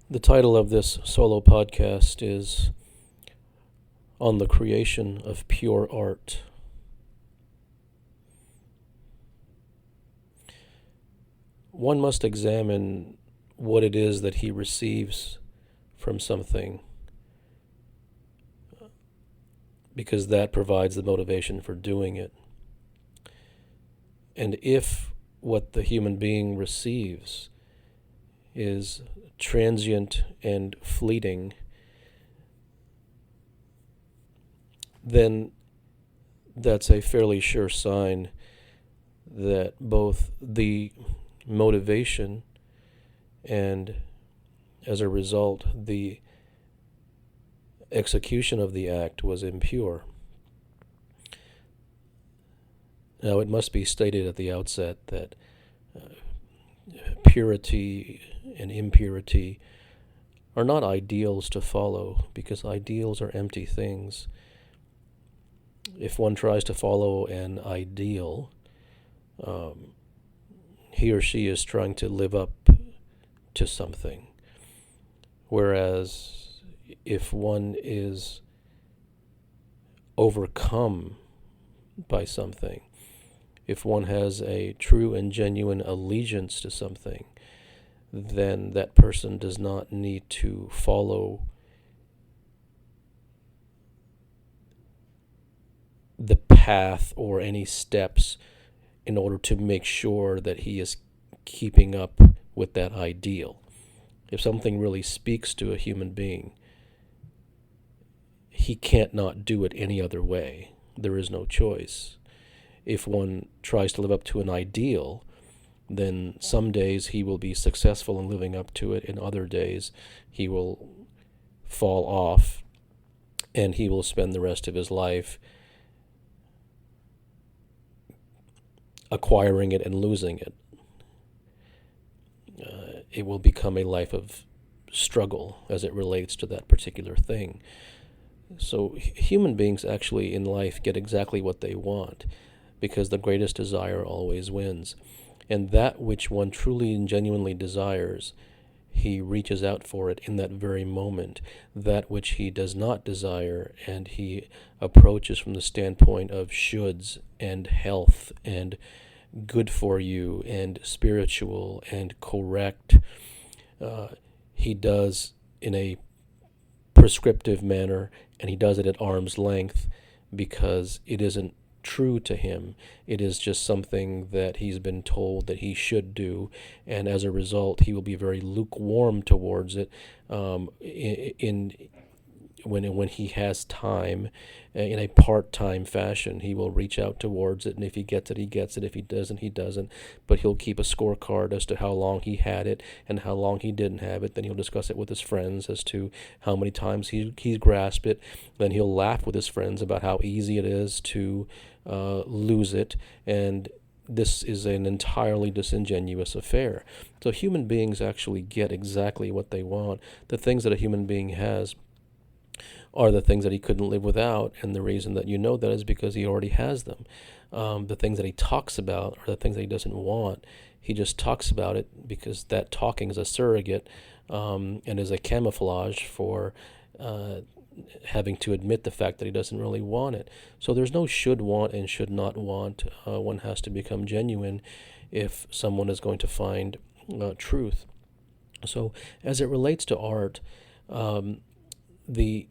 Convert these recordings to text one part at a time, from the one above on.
The title of this solo podcast is On the Creation of Pure Art. One must examine what it is that he receives from something, because that provides the motivation for doing it. And if what the human being receives is transient and fleeting, then that's a fairly sure sign that both the motivation and, as a result, the execution of the act was impure. Now, it must be stated at the outset that purity and impurity are not ideals to follow, because ideals are empty things. If one tries to follow an ideal, he or she is trying to live up to something. Whereas if one is overcome by something, if one has a true and genuine allegiance to something, then that person does not need to follow the path or any steps in order to make sure that he is keeping up with that ideal. If something really speaks to a human being, he can't not do it any other way. There is no choice. If one tries to live up to an ideal, then some days he will be successful in living up to it, and other days he will fall off, and he will spend the rest of his life acquiring it and losing it. It will become a life of struggle as it relates to that particular thing. So human beings actually in life get exactly what they want, because the greatest desire always wins. And that which one truly and genuinely desires, he reaches out for it in that very moment. That which he does not desire, and he approaches from the standpoint of shoulds and health and good for you and spiritual and correct, he does in a prescriptive manner, and he does it at arm's length, because it isn't true to him. It is just something that he's been told that he should do, and as a result, he will be very lukewarm towards it. When he has time, in a part-time fashion, he will reach out towards it, and if he gets it, he gets it. If he doesn't, he doesn't. But he'll keep a scorecard as to how long he had it and how long he didn't have it. Then he'll discuss it with his friends as to how many times he's grasped it. Then he'll laugh with his friends about how easy it is to lose it, and this is an entirely disingenuous affair. So human beings actually get exactly what they want. The things that a human being has are the things that he couldn't live without, and the reason that you know that is because he already has them. The things that he talks about are the things that he doesn't want. He just talks about it because that talking is a surrogate, and is a camouflage for having to admit the fact that he doesn't really want it. So there's no should want and should not want. One has to become genuine if someone is going to find truth. So as it relates to art, the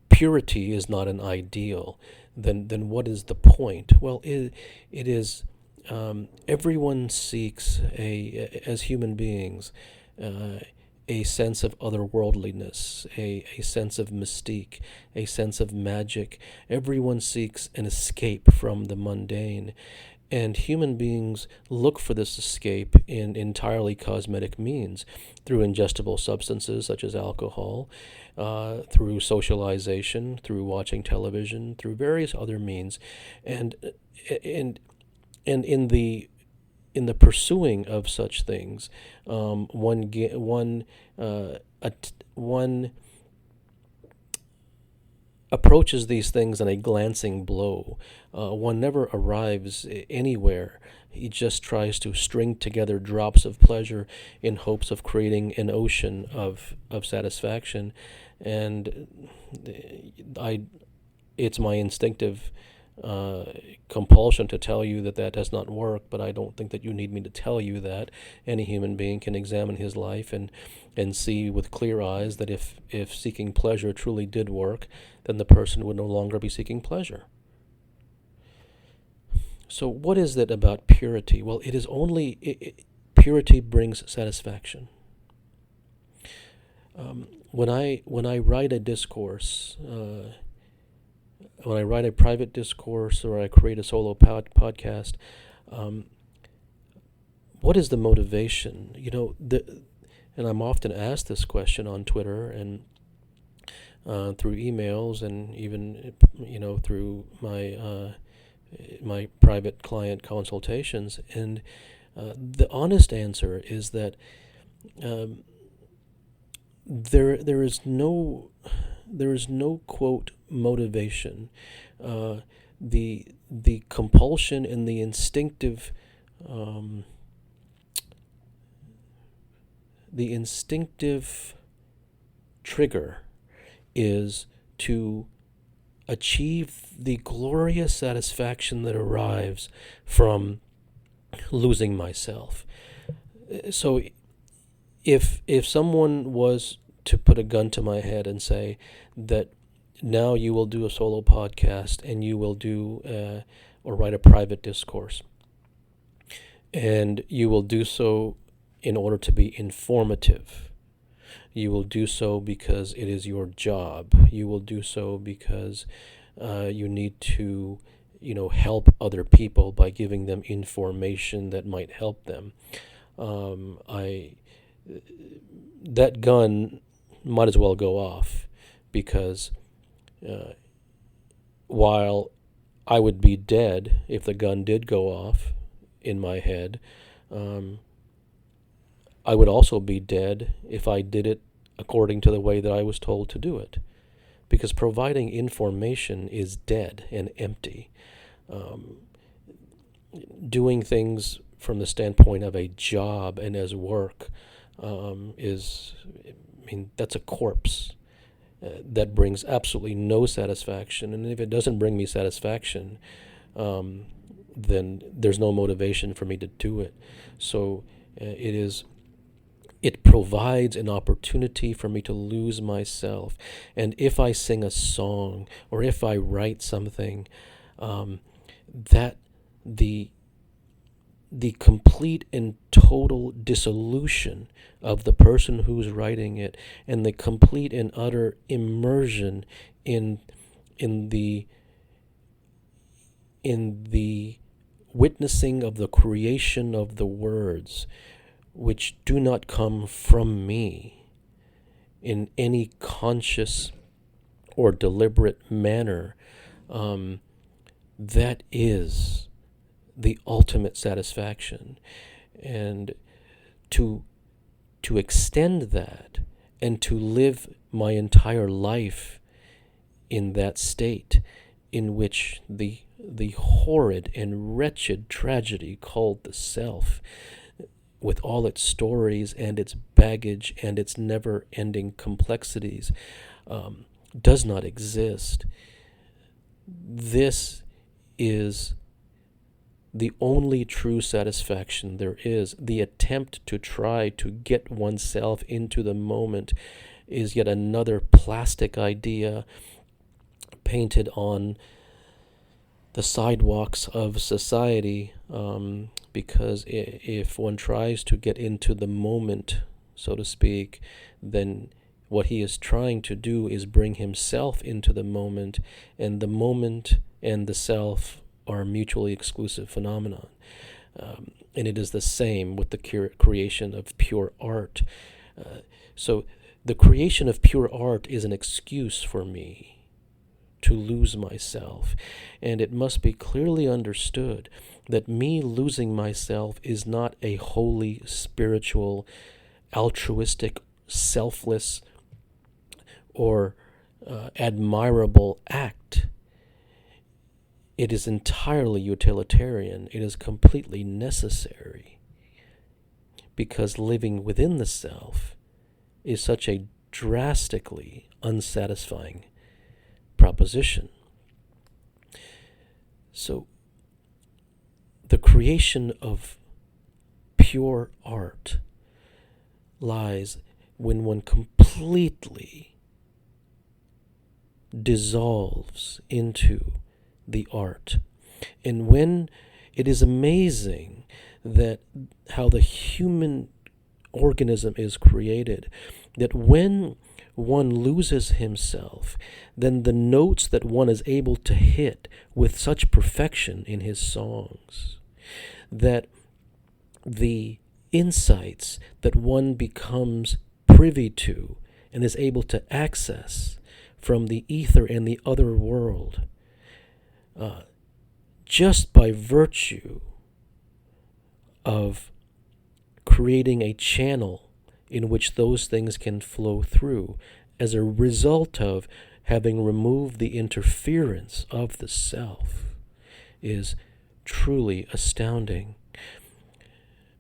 purity is not an ideal. Then what is the point? Well, it is, everyone seeks as human beings, a sense of otherworldliness, a sense of mystique, a sense of magic. Everyone seeks an escape from the mundane. And human beings look for this escape in entirely cosmetic means, through ingestible substances such as alcohol, through socialization, through watching television, through various other means, and in the pursuing of such things, one approaches these things in a glancing blow. One never arrives anywhere. He just tries to string together drops of pleasure in hopes of creating an ocean of satisfaction. And I, it's my instinctive uh, compulsion to tell you that that does not work, but I don't think that you need me to tell you that. Any human being can examine his life and see with clear eyes that if seeking pleasure truly did work, then the person would no longer be seeking pleasure. So, what is it about purity? Well, it is only purity brings satisfaction. When I write a discourse, when I write a private discourse or I create a solo podcast, um, what is the motivation? And I'm often asked this question on Twitter and through emails and even through my private client consultations. And the honest answer is that um, there is no quote motivation. Uh, the compulsion and um, the instinctive trigger is to achieve the glorious satisfaction that arrives from losing myself. So if someone was to put a gun to my head and say that now you will do a solo podcast and you will do or write a private discourse, and you will do so in order to be informative. You will do so because it is your job. You will do so because you need to, help other people by giving them information that might help them. I that gun might as well go off because uh, while I would be dead if the gun did go off in my head, um, I would also be dead if I did it according to the way that I was told to do it. Because providing information is dead and empty. Um, Doing things from the standpoint of a job and as work that's a corpse that brings absolutely no satisfaction. And if it doesn't bring me satisfaction, um, then there's no motivation for me to do it. So it provides an opportunity for me to lose myself. And if I sing a song or if I write something, that the the complete and total dissolution of the person who's writing it, and the complete and utter immersion in in the in the witnessing of the creation of the words, which do not come from me in any conscious or deliberate manner, um, that is the ultimate satisfaction. And to to extend that and to live my entire life in that state in which the horrid and wretched tragedy called the self, with all its stories and its baggage and its never-ending complexities, does not exist. This is the only true satisfaction there is. The attempt to try to get oneself into the moment is yet another plastic idea painted on the sidewalks of society, because if one tries to get into the moment, so to speak, then what he is trying to do is bring himself into the moment, and the moment and the self are a mutually exclusive phenomenon. And it is the same with the creation of pure art. So the creation of pure art is an excuse for me to lose myself. And it must be clearly understood that me losing myself is not a holy, spiritual, altruistic, selfless, or admirable act. It is entirely utilitarian. It is completely necessary, because living within the self is such a drastically unsatisfying proposition. So the creation of pure art lies when one completely dissolves into the art. And when it is amazing that how the human organism is created, that when one loses himself, then the notes that one is able to hit with such perfection in his songs, that the insights that one becomes privy to and is able to access from the ether and the other world, just by virtue of creating a channel in which those things can flow through as a result of having removed the interference of the self, is truly astounding.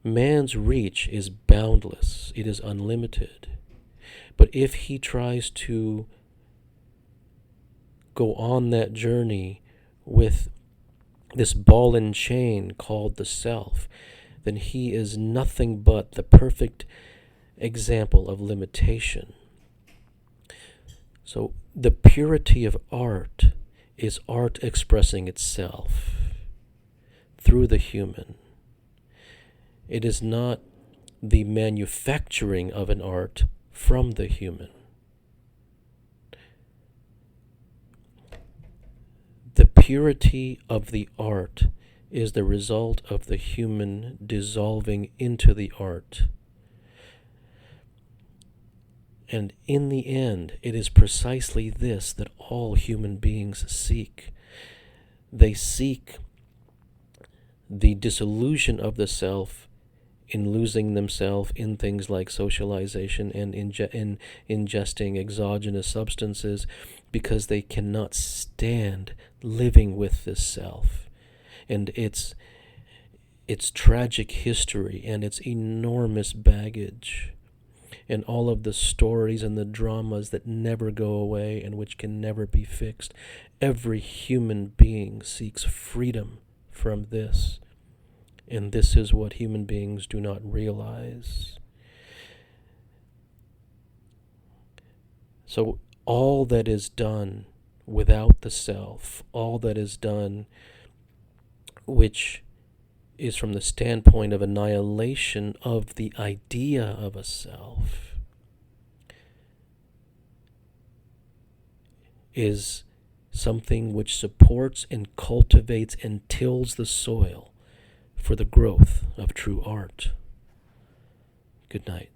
Man's reach is boundless. It is unlimited. But if he tries to go on that journey with this ball and chain called the self, then he is nothing but the perfect example of limitation. So the purity of art is art expressing itself through the human. It is not the manufacturing of an art from the human. The purity of the art is the result of the human dissolving into the art. And in the end, it is precisely this that all human beings seek. They seek the dissolution of the self in losing themselves in things like socialization and ingesting exogenous substances, because they cannot stand living with this self and its tragic history and its enormous baggage and all of the stories and the dramas that never go away and which can never be fixed. Every human being seeks freedom from this. And this is what human beings do not realize. So all that is done without the self, all that is done which is from the standpoint of annihilation of the idea of a self, is something which supports and cultivates and tills the soil for the growth of true art. Good night.